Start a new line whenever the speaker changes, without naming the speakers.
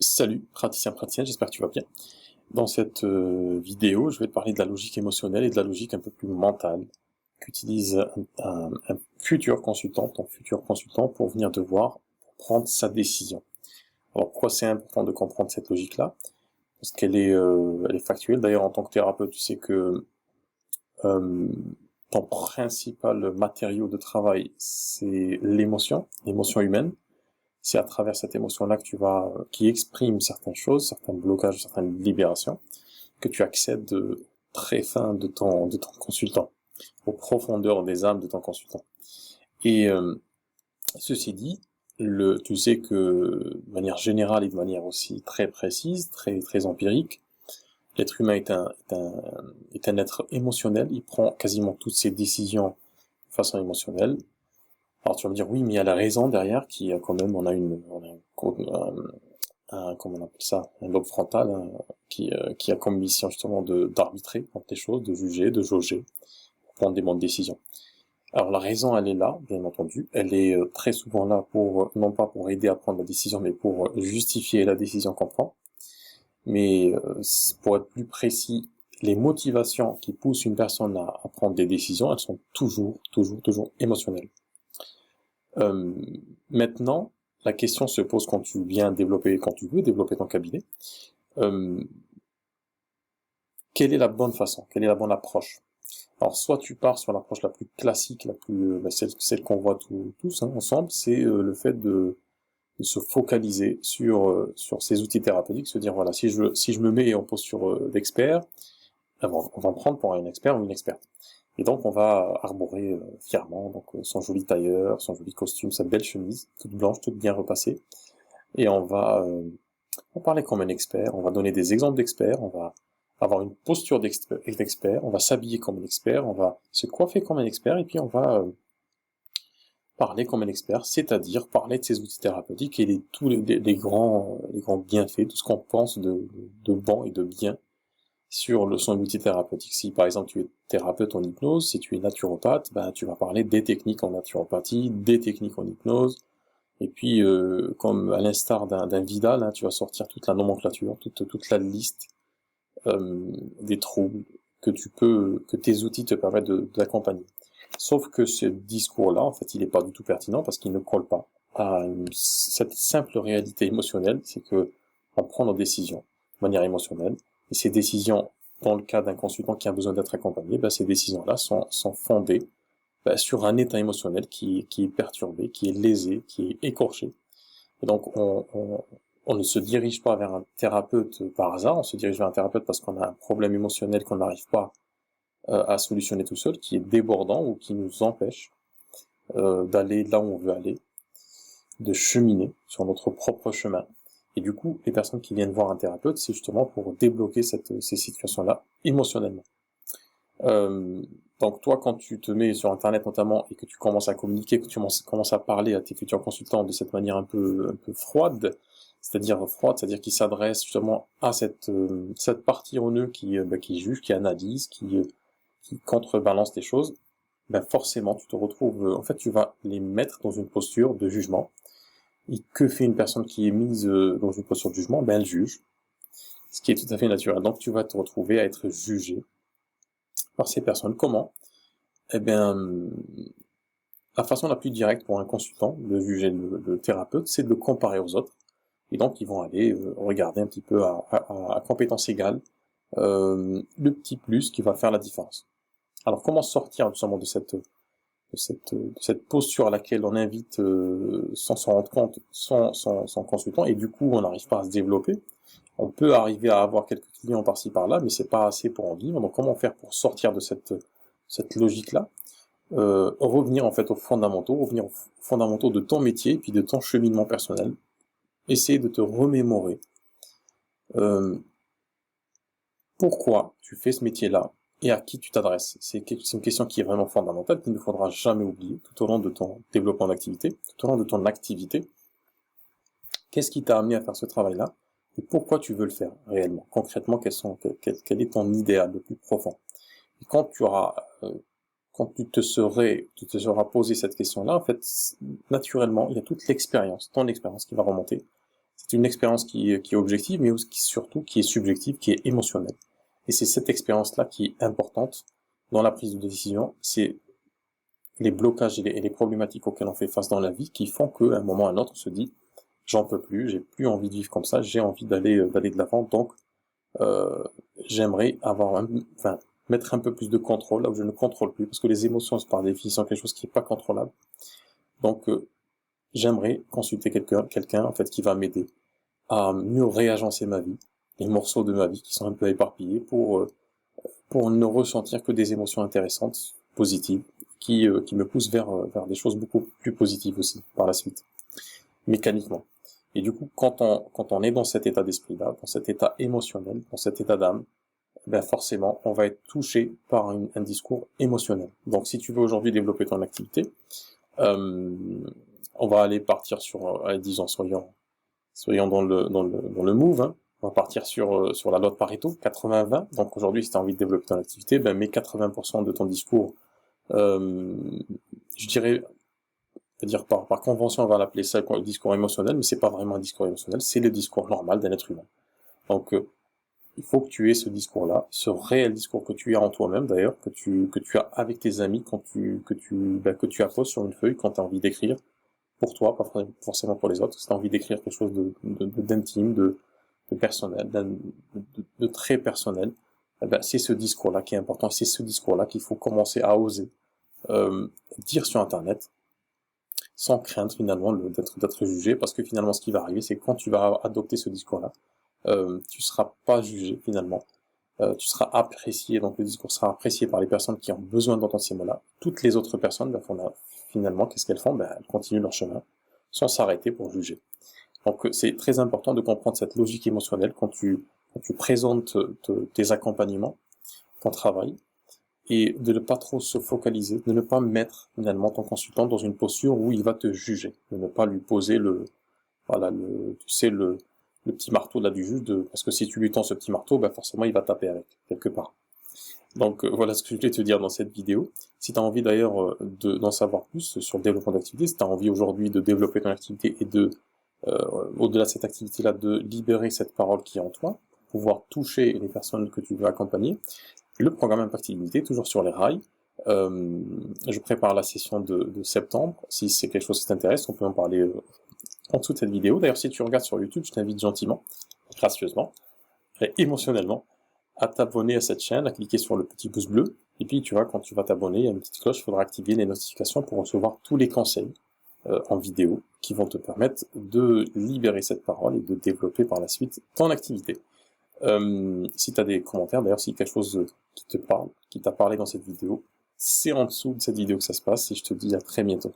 Salut, praticien, praticienne, j'espère que tu vas bien. Dans cette vidéo, je vais te parler de la logique émotionnelle et de la logique un peu plus mentale qu'utilise un futur consultant, ton futur consultant, pour venir te voir, pour prendre sa décision. Alors pourquoi c'est important de comprendre cette logique-là? Parce elle est factuelle. D'ailleurs, en tant que thérapeute, tu sais que euh, ton principal matériau de travail, c'est l'émotion humaine. C'est à travers cette émotion-là qui exprime certaines choses, certains blocages, certaines libérations, que tu accèdes très fin de ton consultant, aux profondeurs des âmes de ton consultant. Et ceci dit, tu sais que de manière générale et de manière aussi très précise, très empirique, l'être humain est un être émotionnel. Il prend quasiment toutes ses décisions de façon émotionnelle. Alors tu vas me dire oui, mais il y a la raison derrière qui a quand même, comment on appelle ça, un lobe frontal qui a comme mission justement d'arbitrer entre les choses, de juger, de jauger, pour prendre des bonnes décisions. Alors la raison, elle est là, bien entendu. Elle est très souvent là non pas pour aider à prendre la décision, mais pour justifier la décision qu'on prend. Mais pour être plus précis, les motivations qui poussent une personne à prendre des décisions, elles sont toujours émotionnelles. Euh, Maintenant, la question se pose quand quand tu veux développer ton cabinet. Euh, Quelle est la bonne façon? Quelle est la bonne approche? Alors, soit tu pars sur l'approche la plus classique, celle qu'on voit tous hein, ensemble, c'est le fait de se focaliser sur ces outils thérapeutiques, se dire voilà, si je me mets en posture d'expert, on va me prendre pour un expert ou une experte. Et donc on va arborer fièrement son joli tailleur, son joli costume, sa belle chemise, toute blanche, toute bien repassée, et on va parler comme un expert, on va donner des exemples d'experts, on va avoir une posture d'expert, on va s'habiller comme un expert, on va se coiffer comme un expert, et puis on va parler comme un expert, c'est-à-dire parler de ces outils thérapeutiques et tous les grands bienfaits, tout ce qu'on pense de bon et de bien sur son outil thérapeutique. Si par exemple tu es thérapeute en hypnose, si tu es naturopathe, ben, tu vas parler des techniques en naturopathie, des techniques en hypnose, et puis comme à l'instar d'un Vidal, hein, tu vas sortir toute la nomenclature, toute la liste des troubles que tes outils te permettent d'accompagner. Sauf que ce discours-là, en fait, il n'est pas du tout pertinent parce qu'il ne colle pas à cette simple réalité émotionnelle, c'est que on prend nos décisions de manière émotionnelle, et ces décisions, dans le cas d'un consultant qui a besoin d'être accompagné, ben, ces décisions-là sont fondées ben, sur un état émotionnel qui est perturbé, qui est lésé, qui est écorché. Et donc, on ne se dirige pas vers un thérapeute par hasard, on se dirige vers un thérapeute parce qu'on a un problème émotionnel qu'on n'arrive pas à solutionner tout seul, qui est débordant ou qui nous empêche d'aller là où on veut aller, de cheminer sur notre propre chemin. Et du coup, les personnes qui viennent voir un thérapeute, c'est justement pour débloquer ces situations-là émotionnellement. Euh, donc toi, quand tu te mets sur Internet notamment et que tu commences à communiquer, que tu commences à parler à tes futurs consultants de cette manière un peu c'est-à-dire qu'ils s'adressent justement à cette partie en eux qui juge, qui analyse, qui contrebalance les choses, ben forcément tu te retrouves, en fait tu vas les mettre dans une posture de jugement. Et que fait une personne qui est mise dans une posture de jugement? Ben elle juge, ce qui est tout à fait naturel. Donc tu vas te retrouver à être jugé par ces personnes. Comment? Eh bien, la façon la plus directe pour un consultant de juger le thérapeute, c'est de le comparer aux autres. Et donc, ils vont aller regarder un petit peu à compétence égale le petit plus qui va faire la différence. Alors, comment sortir justement de cette posture à laquelle on invite sans s'en rendre compte son consultant, et du coup, on n'arrive pas à se développer. On peut arriver à avoir quelques clients par-ci par-là, mais c'est pas assez pour en vivre. Donc, comment faire pour sortir de cette logique-là? Revenir en fait revenir aux fondamentaux de ton métier, puis de ton cheminement personnel. Essayer de te remémorer euh, pourquoi tu fais ce métier-là et à qui tu t'adresses. C'est une question qui est vraiment fondamentale, qu'il ne faudra jamais oublier tout au long de ton développement d'activité, tout au long de ton activité. Qu'est-ce qui t'a amené à faire ce travail-là et pourquoi tu veux le faire réellement? Concrètement, quel est ton idéal le plus profond? Et quand tu te seras posé cette question-là, en fait, naturellement, il y a toute l'expérience, ton expérience qui va remonter. C'est une expérience qui est objective, mais surtout qui est subjective, qui est émotionnelle. Et c'est cette expérience-là qui est importante dans la prise de décision. C'est les blocages et les problématiques auxquelles on fait face dans la vie qui font qu'à un moment ou à un autre, on se dit j'en peux plus, j'ai plus envie de vivre comme ça, j'ai envie d'aller de l'avant, donc j'aimerais mettre un peu plus de contrôle là où je ne contrôle plus, parce que les émotions c'est par définition quelque chose qui n'est pas contrôlable. Donc j'aimerais consulter quelqu'un en fait qui va m'aider à mieux réagencer ma vie, les morceaux de ma vie qui sont un peu éparpillés pour ne ressentir que des émotions intéressantes, positives, qui me poussent vers des choses beaucoup plus positives aussi par la suite, mécaniquement. Et du coup, quand on est dans cet état d'esprit-là, dans cet état émotionnel, dans cet état d'âme, ben forcément, on va être touché par un discours émotionnel. Donc, si tu veux aujourd'hui développer ton activité, on va aller partir sur, disons, soyons dans le move, hein. On va partir sur la loi de Pareto, 80-20. Donc aujourd'hui, si tu as envie de développer ton activité, ben mets 80% de ton discours, je dirais, c'est-à-dire par convention, on va l'appeler ça le discours émotionnel, mais c'est pas vraiment un discours émotionnel, c'est le discours normal d'un être humain. Donc il faut que tu aies ce discours-là, ce réel discours que tu as en toi-même d'ailleurs, que tu as avec tes amis, que tu apposes sur une feuille quand tu as envie d'écrire pour toi, pas forcément pour les autres. Si tu as envie d'écrire quelque chose d'intime, de personnel, de très personnel, eh ben, c'est ce discours-là qui est important, c'est ce discours-là qu'il faut commencer à oser dire sur Internet, sans craindre finalement d'être jugé, parce que finalement ce qui va arriver, c'est que quand tu vas adopter ce discours-là, tu seras pas jugé finalement, tu seras apprécié, donc le discours sera apprécié par les personnes qui ont besoin d'entendre ces mots-là. Toutes les autres personnes, finalement, qu'est-ce qu'elles font? Ben, elles continuent leur chemin, sans s'arrêter pour juger. Donc c'est très important de comprendre cette logique émotionnelle quand tu présentes tes accompagnements, ton travail, et de ne pas trop se focaliser, de ne pas mettre finalement ton consultant dans une posture où il va te juger, de ne pas lui poser le petit marteau là du juge, parce que si tu lui tends ce petit marteau, ben forcément il va taper avec, quelque part. Donc voilà ce que je voulais te dire dans cette vidéo. Si tu as envie d'ailleurs d'en savoir plus sur le développement d'activité, si tu as envie aujourd'hui de développer ton activité et au-delà de cette activité-là, de libérer cette parole qui est en toi, pour pouvoir toucher les personnes que tu veux accompagner, le programme Impactabilité, toujours sur les rails. Je prépare la session de septembre. Si c'est quelque chose qui t'intéresse, on peut en parler en dessous de cette vidéo. D'ailleurs, si tu regardes sur YouTube, je t'invite gentiment, gracieusement, et émotionnellement, à t'abonner à cette chaîne, à cliquer sur le petit pouce bleu. Et puis, tu vois, quand tu vas t'abonner, il y a une petite cloche, il faudra activer les notifications pour recevoir tous les conseils en vidéo qui vont te permettre de libérer cette parole et de développer par la suite ton activité. Si tu as des commentaires, d'ailleurs, si quelque chose qui te parle, qui t'a parlé dans cette vidéo, c'est en dessous de cette vidéo que ça se passe et je te dis à très bientôt.